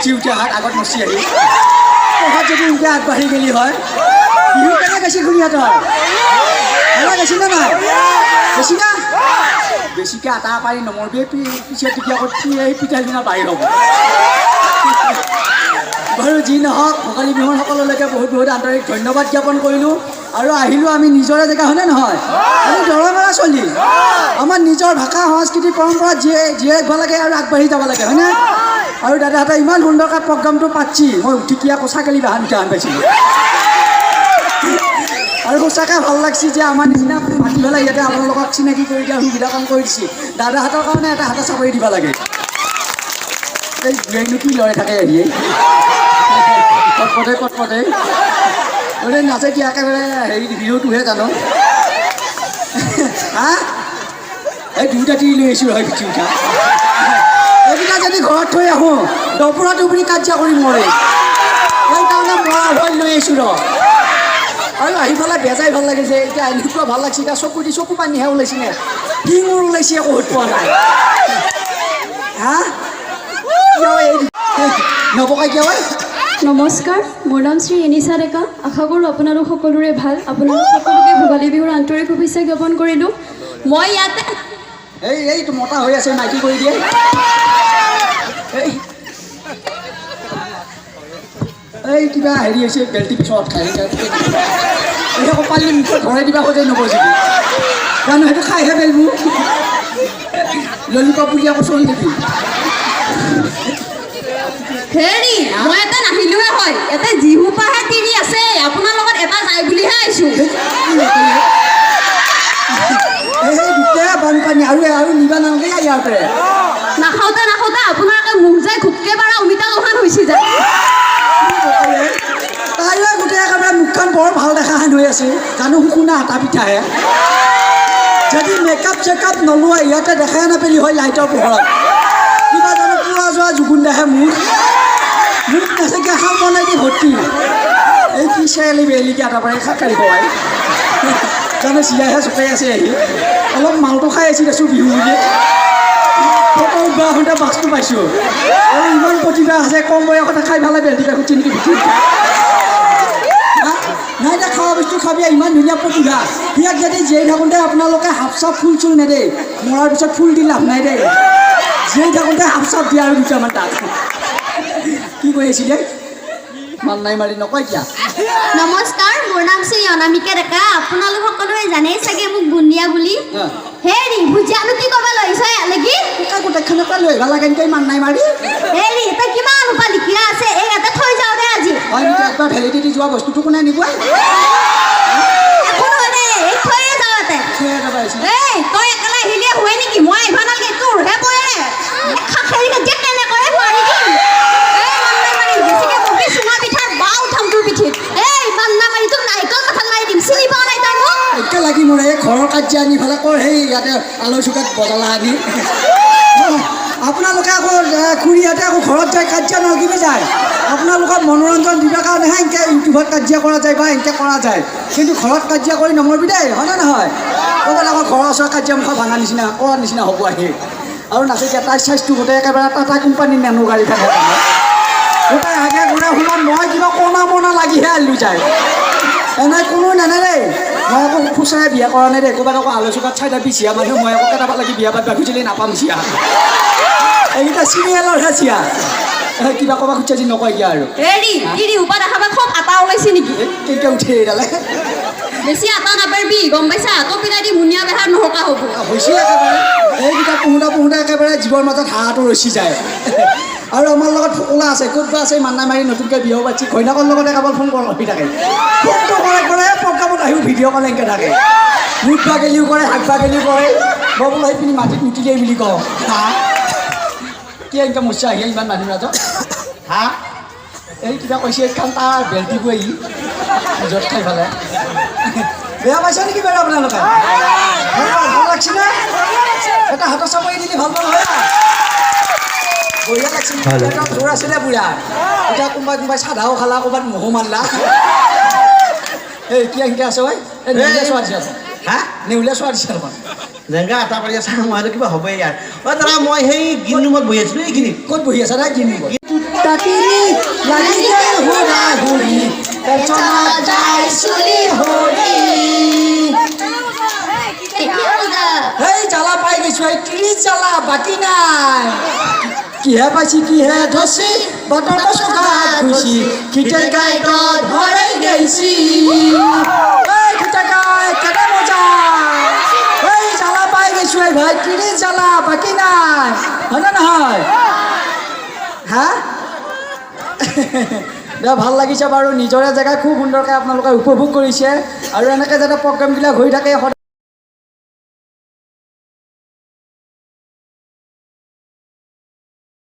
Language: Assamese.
চিউটীয়া হাত আগত মচি আহি পঢ়াত যদি এনেকৈ আগবাঢ়ি গেলি হয় বিহু কেনে গেছি খুৰীহঁতৰ এবাৰ গেছি নে নাই বেছি না বেছিকৈ আটা পাৰি নমৰবি পিছে তেতিয়া এই পিঠাৰ দিনা বাঢ়ি হ'ব বাৰু যি নহওক ভোগালী বিহুৰ সকলোলৈকে বহুত বহুত আন্তৰিক ধন্যবাদ জ্ঞাপন কৰিলোঁ আৰু আহিলোঁ আমি নিজৰে জেগা হয়নে নহয় আমি দৰঙৰা চলি আমাৰ নিজৰ ভাষা সংস্কৃতি পৰম্পৰা জীয়াই ৰাখিব লাগে আৰু আগবাঢ়ি যাব লাগে হয়নে আৰু দাদাহঁতে ইমান সুন্দৰকৈ প্ৰগ্ৰামটো পাতছি মই উঠিকিয়া কচাকালি বাহান পাইছিলোঁ আৰু সঁচাকৈ ভাল লাগছি যে আমাৰ নিচিনা মাতি পেলাই ইয়াতে আপোনালোকক চিনাকি কৰি দিয়াৰ সুবিধা কাম কৰি দিছে দাদাহঁতৰ কাৰণে এটা হাতে চাকৰি দিব লাগে এই ব্ৰেইনটো কি লৰাই থাকে হেৰিয়ে কটপটে নাচে কি একেবাৰে হেৰি বিহুটোহে জানো হা এই দুটা তিৰি লৈ আহিছোঁ হয় পিঠি উঠা এইকেইটা যদি ঘৰত থৈ আহোঁ দপুৰা দুপুৰি কাজিয়া কৰি মৰে সেইকাৰণে মৰা ভয় লৈ আহিছোঁ ৰ আৰু আহি পেলাই বেজাই ভাল লাগিছে এতিয়া এনেকুৱা ভাল লাগিছে এতিয়া চকু পানীহে ওলাইছিলে কি মোৰ ওলাইছে একো সুধ পোৱা নাই হা নবকাই কিয় হয় নমস্কাৰ মোৰ নাম শ্ৰী এনিছা ডেকা আশা কৰোঁ আপোনালোক সকলোৰে ভাল আপোনালোক সকলোকে ভোগালী বিহুৰ আন্তৰিক শুভেচ্ছা জ্ঞাপন কৰিলোঁ মই ইয়াতে এইটো মতা হৈ আছে মাইকী কৰি দিয়ে এই কিবা হেৰি হৈছে বেল্টি পিছত খাই এই কপালি মুখত ভৰাই দিবা খোজে নবজিবি জানো সেইটো খাইহে পেলবো ললিপপ বুলি আকৌ চলি দিবি হেৰি মই এটা নাহিলোহে হয় ইয়াতে জিহুপাহে তিৰি আছে আপোনাৰ লগত এটা যায় বুলিহে আহিছোঁ গোটেই বানপানী আৰু নিবা নালাগে ইয়াৰ পৰা নাখাওঁতে আপোনালোকে মুখ যায় ঘুটকে পাৰা অমিতা লোহান হৈছে যায় তাইলৈ গোটেই একেবাৰে মুখখন বৰ ভাল দেখা হেন হৈ আছে জানো শুনা আটা পিঠাহে যদি মেকআপ চেকআপ নলোৱা ইয়াতে দেখাই নাপেলি হয় লাইটৰ পোহৰত কিবা জানো পুৰা যোৱা জুগুন্দাহে মুখ নাচাকে খাম বনাই দি ভৰ্তি এই কি চেলি বেলিকে আটা পাৰে খাকাৰি খোৱাই জানো চিয়াহে চকাই আছে আহি অলপ মালটো খাই আছিল আছোঁ বিহু বুলি ফটো উঠবা আহোঁতে বাছটো পাইছোঁ আৰু ইমান প্ৰতিভা আছে কম বয়সতে খাই ভাল লাগে বেলিকা খুচি নেকি ভিতৰি নাই এতিয়া খোৱা বস্তু খাবি ইমান ধুনীয়া প্ৰতিভা ইয়াক যদি জীয়াই থাকোঁতে আপোনালোকে হাফ চাপ ফুল চুল নেদেই মৰাৰ পিছত ফুল দি লাভ নাই দেই জীয়াই থাকোঁতে হাফ চাপ দিয়া আৰু দুটামান তাত কি কৈ আছিলে মান নাই মাৰি নকয় এতিয়া নমস্কাৰ মোৰ নাম শ্ৰী অনামিকা ডেকা আপোনালোক সকলোৱে জানেই চাগে মোক বুন্দিয়া বুলি হেৰি ভুজিয়ানো কি ক'ব লৈছে ইয়ালৈকে গোটেইখনৰ পৰা লৈ ভাল লাগে এনেকৈ মান নাই মাৰি হেৰি এটা কিমান ৰূপা লিখিয়া আছে এই ইয়াতে থৈ যাওঁ দে আজি হয় নেকি একবাৰ ভেলিডিটি যোৱা বস্তুটো কোনে নিব একো নহয় দে এই থৈয়ে যাওঁ ইয়াতে এই তই একেলা আহিলে হয় নেকি মই আহিব নালাগে তোৰহে পৰে খাখেৰি কাজিয়া কেনে কৰে মাৰি দিম এই মান্না মাৰি বেছিকে বকি চুঙা পিঠাৰ বা উঠাম তোৰ পিঠিত এই মান্না মাৰি তোক নাৰিকল মাথাত মাৰি দিম চিনি পোৱা নাই তই মোক একে লাগি মোৰ এই ঘৰৰ কাজিয়া আনি পেলাই কৰ সেই ইয়াতে আলু চুকাত বজালা আনি আপোনালোকে আকৌ খুৰীহঁতে আকৌ ঘৰত যায় কাজিয়া নলগিবি যায় আপোনালোকক মনোৰঞ্জন দিবৰ কাৰণেহে এনেকৈ ইউটিউবত কাজিয়া কৰা যায় বা এনেকৈ কৰা যায় কিন্তু ঘৰত কাজিয়া কৰি নমৰবি দেই হয়নে নহয় ক'ৰবাত আকৌ ঘৰৰ ওচৰত কাজিয়া মুখা ভাঙা নিচিনা কৰাৰ নিচিনা হ'ব আহি আৰু নাচিকে তাইৰ চাইজটো গোটেই একেবাৰে টাটা কোম্পানীৰ নেনো গাড়ী থাকে গোটেই আগে ঘূৰে সোমাত মই কিবা কণা মনা লাগিহে আনিলোঁ যায় এনে কোনো নানে দেই মই আকৌ খুচৰাই বিয়া কৰা নাই দেই ক'ৰবাত আকৌ আলোচনাত চাই থাকি চিয়া মানুহ মই আকৌ কেইটাবা লাগি বিয়া পাতিবা খুজিলে নাপাম চিয়া এইকেইটা চিৰিয়েলৰহে চিয়া কিবা ক'বা খুজিছে আজি নকয় দিয়া আৰু হেৰি তিৰি উপা দেখাবা খুব আটা ওলাইছে নেকি কেইটা উঠে এইডালে বেছি আটা নাপাৰবি গম পাইছা আকৌ পিনাই দি মুনিয়া বেহাৰ নহকা হ'ব হৈছে একেবাৰে এইকেইটা পোহোঁতে একেবাৰে জীৱৰ মাজত হাঁহটো ৰচি যায় আৰু আমাৰ লগত ফকলা আছে ক'তবা আছে মান্না মাৰি নতুনকৈ বিয়াও পাতিছে ঘৈণাকৰ লগতে কেৱল ফোন কৰি থাকে ফোনটো কৰে প্ৰগ্ৰামত আহিও ভিডিঅ' কল এনেকৈ থাকে মুঠ বা গেলিও কৰে হাত বা গেলিও কৰে মই বোলো আহি পিনি মাটিত নুতিলেই বুলি কওঁ হা কি এনেকৈ মচা আহি ইমান মানুহ ৰাজত হা এই কিবা কৈছে কাৰণ তাৰ বেল্টিবোৰ আহি য'ত খাই পেলাই বেয়া পাইছে নেকি বাৰু আপোনালোকে ভাল লাগছেনে এটা হাতৰ চাপৰি দিলে ভাল পাব হয় বঢ়িয়া লাগছে জোৰ আছিলে বুঢ়া এতিয়া কোনোবাই চাধাও খালা ক'ৰবাত মহো মাৰলা এই কি এনেকৈ আছে ঐ এই নেউলীয়া চোৱা দিছে আছে হা নেউলীয়া চোৱা দিছে অলপমান জেগা এটা পাৰি আছে মই কিবা হ'বই ইয়াৰ দাদা মই সেই গ্ৰীণ ৰুমত বহি আছিলোঁ এইখিনি ক'ত বহি আছা দাদা গ্ৰীণ ৰুমত ডাকিনী লাগিলে হুৰা হুৰি পেঞ্চনা যায় চুলি হৰি এই জ্বালা পাই গৈছো এই 30 জ্বালা বাকী নাই কিহে পাইছি কিহে ধচি বতৰ কচকাত খুচি খিটেৰ গাইত ভৰাই গৈছি এই খিটেৰ গাই কেনে মজা এই জ্বালা পাই গৈছো এই ভাই 30 জ্বালা বাকী নাই হয় না নহয় হা দিয়া ভাল লাগিছে বাৰু নিজৰে জেগা খুব সুন্দৰকৈ আপোনালোকে উপভোগ কৰিছে আৰু এনেকৈ যাতে প্ৰগ্ৰামবিলাক হৈ থাকে